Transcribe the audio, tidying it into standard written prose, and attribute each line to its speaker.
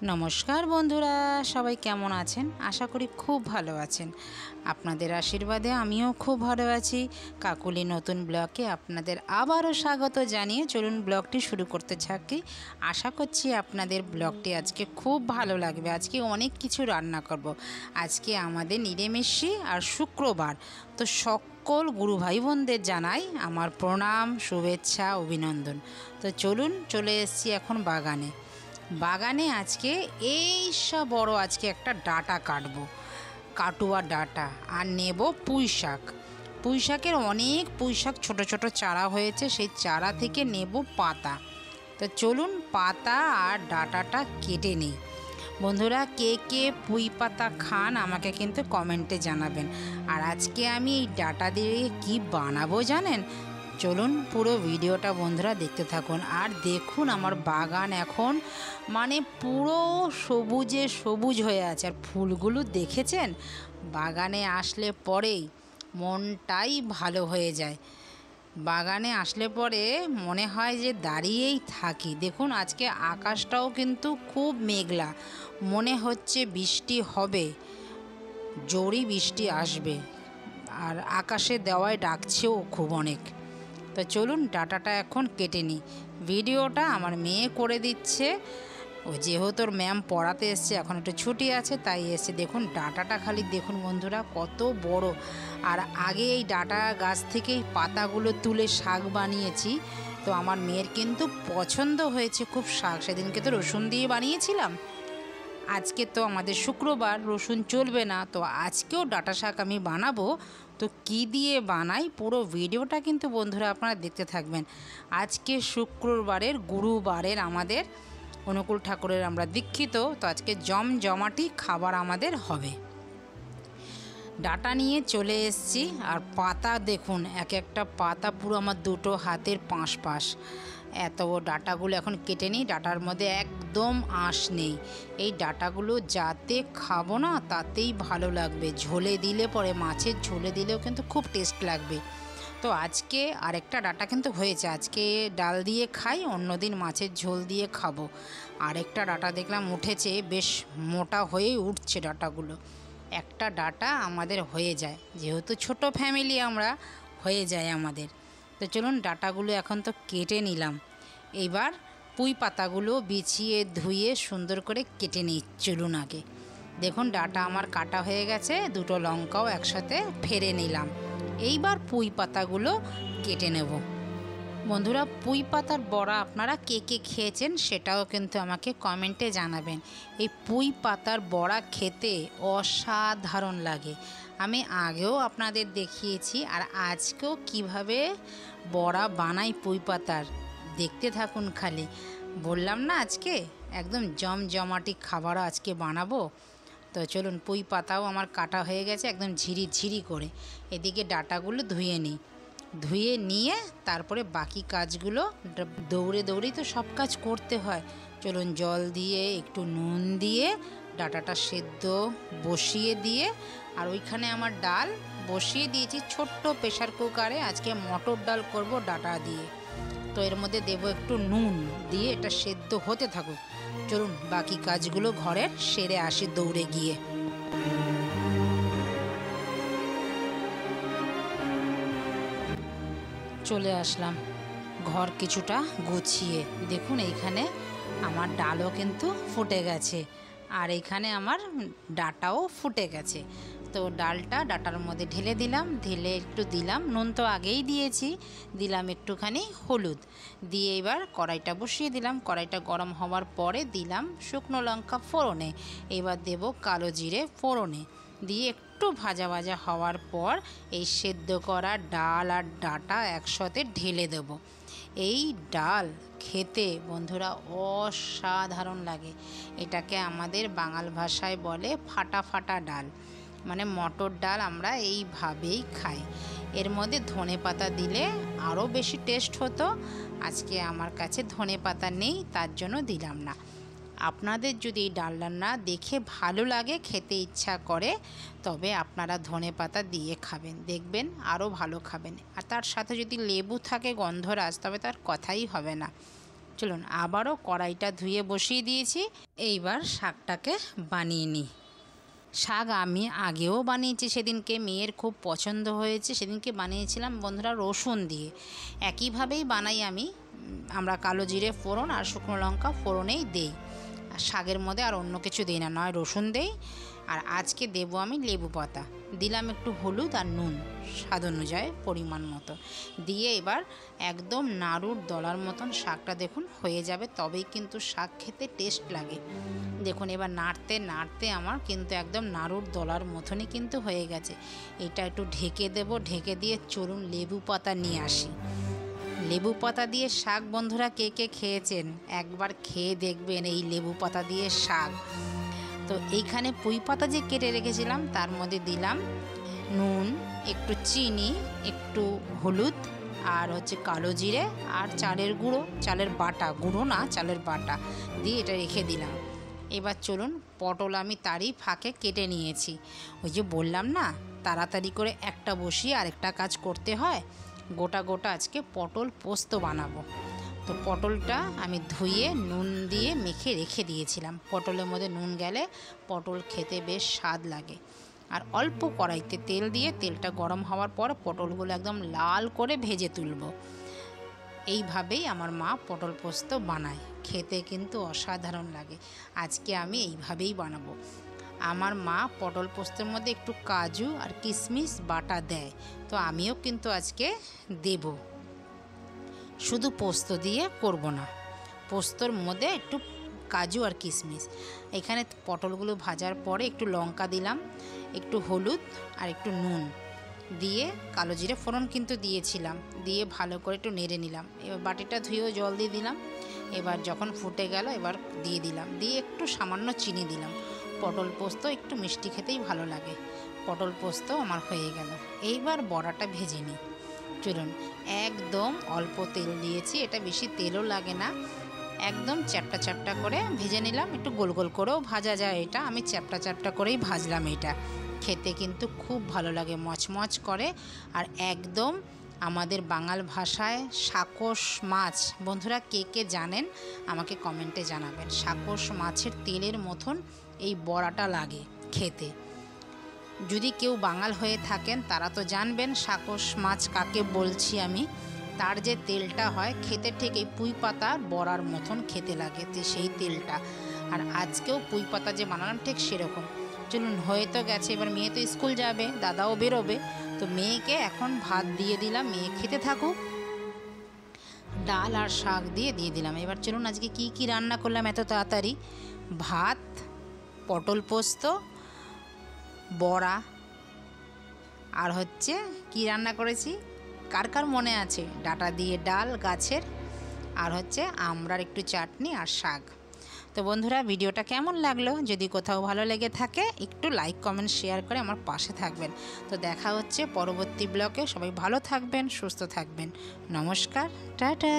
Speaker 1: নমস্কার বন্ধুরা, সবাই কেমন আছেন? আশা করি খুব ভালো আছেন। আপনাদের আশীর্বাদে আমিও খুব ভালো আছি। কাকুলি নতুন ব্লগে আপনাদের আবারও স্বাগত জানিয়ে চলুন ব্লগটি শুরু করতে থাকি। আশা করছি আপনাদের ব্লগটি আজকে খুব ভালো লাগবে। আজকে অনেক কিছু রান্না করব। আজকে আমাদের নিরামিষি আর শুক্রবার, তো সকল গুরু ভাই বোনদের জানাই আমার প্রণাম, শুভেচ্ছা, অভিনন্দন। তো চলুন, চলে এসেছি এখন বাগানে আজকে এই সব বড় আজকে একটা ডাঁটা কাটুয়া ডাঁটা, আর নেব পুঁই শাকের অনেক পুঁই শাক ছোট ছোট চারা হয়েছে, সেই চারা থেকে নেব পাতা। তো চলুন পাতা আর ডাঁটাটা কেটে নিই। বন্ধুরা, কে কে পুঁই পাতা খান আমাকে কিন্তু কমেন্টে জানাবেন। আর আজকে আমি এই ডাঁটা দিয়ে কি বানাবো জানেন? চলুন পুরো ভিডিওটা বন্ধুরা দেখতে থাকুন। আর দেখুন আমার বাগান এখন মানে পুরো সবুজে সবুজ হয়ে আছে। আর ফুলগুলো দেখেছেন? বাগানে আসলে পরেই মনটাই ভালো হয়ে যায়। বাগানে আসলে পরে মনে হয় যে দাঁড়িয়েই থাকি। দেখুন আজকে আকাশটাও কিন্তু খুব মেঘলা, মনে হচ্ছে বৃষ্টি হবে, জোরই বৃষ্টি আসবে। আর আকাশে দেওয়ায় ডাকছেও খুব অনেক। তো চলুন ডাঁটাটা এখন কেটে নিই। ভিডিওটা আমার মেয়ে করে দিচ্ছে। ও যেহেতু ওর ম্যাম পড়াতে এসছে, এখন একটু ছুটি আছে তাই এসছে। দেখুন ডাঁটাটা খালি দেখুন বন্ধুরা কত বড়। আর আগে এই ডাঁটা গাছ থেকেই পাতাগুলো তুলে শাক বানিয়েছি। তো আমার মেয়ের কিন্তু পছন্দ হয়েছে খুব শাক। সেদিনকে তো রসুন দিয়ে বানিয়েছিলাম। আজকে তো আমাদের শুক্রবার, রসুন চলবে না, তো আজকেও ডাঁটা শাক আমি বানাবো। তো কী দিয়ে বানাই পুরো ভিডিওটা কিন্তু বন্ধুরা আপনারা দেখতে থাকবেন। আজকে শুক্রবারের গুরুবারের আমাদের অনুকূল ঠাকুরের আমরা দীক্ষিত, তো আজকে জমজমাটি খাবার আমাদের হবে। ডাঁটা নিয়ে চলে এসেছি। আর পাতা দেখুন, এক একটা পাতা পুরো আমার দুটো হাতের পাশ। এত ডাঁটাগুলো এখন কেটে নিই। ডাঁটার মধ্যে একদম আঁশ নেই। এই ডাঁটাগুলো যাতে খাবো না তাতেই ভালো লাগবে। ঝোলে দিলে পরে, মাছের ঝোলে দিলেও কিন্তু খুব টেস্ট লাগবে। তো আজকে আরেকটা ডাঁটা কিন্তু হয়েছে, আজকে ডাল দিয়ে খাই, অন্যদিন মাছের ঝোল দিয়ে খাবো। আরেকটা ডাঁটা দেখলাম উঠেছে, বেশ মোটা হয়েই উঠছে ডাঁটাগুলো। একটা ডাঁটা আমাদের হয়ে যায়, যেহেতু ছোট ফ্যামিলি আমরা, হয়ে যায় আমাদের। তো চলুন ডাঁটাগুলো এখন তো কেটে নিলাম। এইবার পুঁই পাতাগুলো বিছিয়ে ধুয়ে সুন্দর করে কেটে নিই। চলুন আগে দেখুন ডাঁটা আমার কাটা হয়ে গেছে, দুটো লঙ্কাও একসাথে ফেরে নিলাম। এইবার পুঁই পাতাগুলো কেটে নেব। বন্ধুরা, পুঁই পাতার বড়া আপনারা কে কে খেয়েছেন সেটাও কিন্তু আমাকে কমেন্টে জানাবেন। এই পুঁই পাতার বড়া খেতে অসাধারণ লাগে। আমি আগেও আপনাদের দেখিয়েছি, আর আজকেও কিভাবে বড়া বানাই পুঁই পাতার, দেখতে থাকুন খালি। বললাম না আজকে একদম জমজমাটি খাবারও আজকে বানাবো। তো চলুন, পুঁই পাতাও আমার কাটা হয়ে গেছে একদম ঝিরি করে। এদিকে ডাঁটাগুলো ধুয়ে নিয়ে তারপরে বাকি কাজগুলো দৌড়েই তো সব কাজ করতে হয়। চলুন জল দিয়ে একটু নুন দিয়ে ডাঁটাটা সেদ্ধ বসিয়ে দিয়ে, আর ওইখানে আমার ডাল বসিয়ে দিয়েছি ছোট্ট প্রেশার কুকারে। আজকে মটর ডাল করব ডাঁটা দিয়ে। তো এর মধ্যে দেবো একটু নুন দিয়ে, এটা সেদ্ধ হতে থাকুক। চলুন বাকি কাজগুলো ঘরের সেরে আসি দৌড়ে গিয়ে। চলে আসলাম ঘর কিছুটা গুছিয়ে। দেখুন এইখানে আমার ডালও কিন্তু ফুটে গেছে, আর এইখানে আমার ডাঁটাও ফুটে গেছে। তো ডাঁটার মধ্যে ঢেলে একটু দিলাম নুন, তো আগেই দিয়েছি, দিলাম একটুখানি হলুদ দিয়ে এবার কড়াইটা বসিয়ে দিলাম। কড়াইটা গরম হওয়ার পরে দিলাম শুকনো লঙ্কা ফোড়নে, এবার দেব কালো জিরে ফোড়নে দিয়ে একটু ভাজা হওয়ার পর এই সেদ্ধ করা ডাল আর ডাঁটা একসাথে ঢেলে দেব। এই ডাল খেতে বন্ধুরা অসাধারণ লাগে। এটাকে আমাদের বাঙাল ভাষায় বলে ফাটা ডাল, মানে মটর ডাল আমরা এইভাবেই খাই। এর মধ্যে ধনেপাতা দিলে আরও বেশি টেস্ট হতো। আজকে আমার কাছে ধনেপাতা নেই, তার জন্য দিলাম না। আপনাদের যদি এই ডাল রান্না দেখে ভালো লাগে, খেতে ইচ্ছা করে, তবে আপনারা ধনেপাতা দিয়ে খাবেন, দেখবেন আরও ভালো খাবেন। আর তার সাথে যদি লেবু থাকে গন্ধরাজ, তবে তার কথাই হবে না। চলুন আবারও কড়াইটা ধুয়ে বসিয়ে দিয়েছি। এইবার শাকটাকে বানিয়ে নিই। শাক আমি আগেও বানিয়েছি, সেদিনকে মেয়ের খুব পছন্দ হয়েছে, সেদিনকে বানিয়েছিলাম বন্ধুরা রসুন দিয়ে। একইভাবেই বানাই আমি। আমরা কালো জিরে ফোড়ন আর শুকনো লঙ্কা ফোড়নেই দেই, আর শাকের মধ্যে আর অন্য কিছু দিই না, নয় রসুন দেই। আর আজকে দেবো আমি লেবু পাতা, দিলাম একটু হলুদ আর নুন স্বাদ অনুযায়ী পরিমাণ মতো দিয়ে এবার একদম নাড়ুর দলার মতন শাকটা দেখুন হয়ে যাবে, তবেই কিন্তু শাক খেতে টেস্ট লাগে। দেখুন এবার নাড়তে নাড়তে আমার কিন্তু একদম নাড়ুর দলার মতনই কিন্তু হয়ে গেছে। এটা একটু ঢেকে দেব, ঢেকে দিয়ে চলুন লেবু পাতা নিয়ে আসি। লেবু পাতা দিয়ে শাক বন্ধুরা কে কে খেয়েছেন একবার খেয়ে দেখবেন এই লেবু পাতা দিয়ে শাক। তো এইখানে পুঁই পাতা যে কেটে রেখেছিলাম তার মধ্যে দিলাম নুন, একটু চিনি, একটু হলুদ আর হচ্ছে কালো জিরে আর চালের গুঁড়ো, চালের বাটা, গুঁড়ো না চালের বাটা দিয়ে এটা রেখে দিলাম। এবার চলুন পটল আমি তারই ফাঁকে কেটে নিয়েছি। ওই যে বললাম না তাড়াতাড়ি করে একটা বসিয়ে আরেকটা কাজ করতে হয়, গোটা গোটা আজকে পটল পোস্ত বানাবো। তো পটলটা আমি ধুয়ে নুন দিয়ে মেখে রেখে দিয়েছিলাম। পটলের মধ্যে নুন গেলে পটল খেতে বেশ স্বাদ লাগে। আর অল্প কড়াইতে তেল দিয়ে তেলটা গরম হওয়ার পর পটলগুলো একদম লাল করে ভেজে তুলব। এইভাবেই আমার মা পটল পোস্ত বানায়, খেতে কিন্তু অসাধারণ লাগে। আজকে আমি এইভাবেই বানাবো। আমার মা পটল পোস্তের মধ্যে একটু কাজু আর কিশমিশ বাটা দেয়, তো আমিও কিন্তু আজকে দেব। শুধু পোস্ত দিয়ে করব না, পোস্তর মধ্যে একটু কাজু আর কিশমিশ। এখানে পটলগুলো ভাজার পরে একটু লঙ্কা দিলাম, একটু হলুদ আর একটু নুন দিয়ে কালো জিরে ফোড়ন কিন্তু দিয়েছিলাম, দিয়ে ভালো করে একটু নেড়ে নিলাম। এবার বাটিটা ধুয়েও জল দিয়ে দিলাম। এবার যখন ফুটে গেল এবার দিয়ে দিলাম, দিয়ে একটু সামান্য চিনি দিলাম। পটল পোস্ত একটু মিষ্টি খেতেই ভালো লাগে। পটল পোস্ত আমার হয়ে গেল। এইবার বড়াটা ভেজে নিই। চলুন একদম অল্প তেল দিয়েছি, এটা বেশি তেলও লাগে না, একদম চ্যাপটা চ্যাপটা করে ভেজে নিলাম। একটু গোল গোল করেও ভাজা যায়, এটা আমি চ্যাপটা চ্যাপটা করেই ভাজলাম। এটা খেতে কিন্তু খুব ভালো লাগে, মচমচ করে। আর একদম আমাদের বাঙাল ভাষায় সাকস মাছ, বন্ধুরা কে কে জানেন আমাকে কমেন্টে জানাবেন। সাকস মাছের তেলের মতন এই বড়াটা লাগে খেতে। যদি কেউ বাঙাল হয়ে থাকেন তারা তো জানবেন সাকস মাছ কাকে বলছি আমি। তার যে তেলটা হয় খেতে ঠিক এই পুঁই পাতার বড়ার মতন খেতে লাগে, তো সেই তেলটা। আর আজকেও পুঁই পাতা যে বানালাম ঠিক সেরকম। চলুন হয়ে তো গেছে, এবার মেয়ে তো স্কুল যাবে, দাদাও বেরোবে, তো মেয়েকে এখন ভাত দিয়ে দিলাম, মেয়ে খেতে থাকুক। ডাল আর শাক দিয়ে দিলাম। এবার চলুন আজকে কি কি রান্না করলাম এত তাড়াতাড়ি। ভাত, পটল পোস্ত, বড়া, আর হচ্ছে কি রান্না করেছি কার কার মনে আছে, ডাঁটা দিয়ে ডাল গাছের, আর হচ্ছে আমড়ার একটু চাটনি আর শাক। তো বন্ধুরা ভিডিওটা কেমন লাগলো, যদি কোথাও ভালো লেগে থাকে একটু লাইক কমেন্ট শেয়ার করে আমার পাশে থাকবেন। তো দেখা হচ্ছে পরবর্তী ব্লগে। সবাই ভালো থাকবেন, সুস্থ থাকবেন। নমস্কার, টাটা।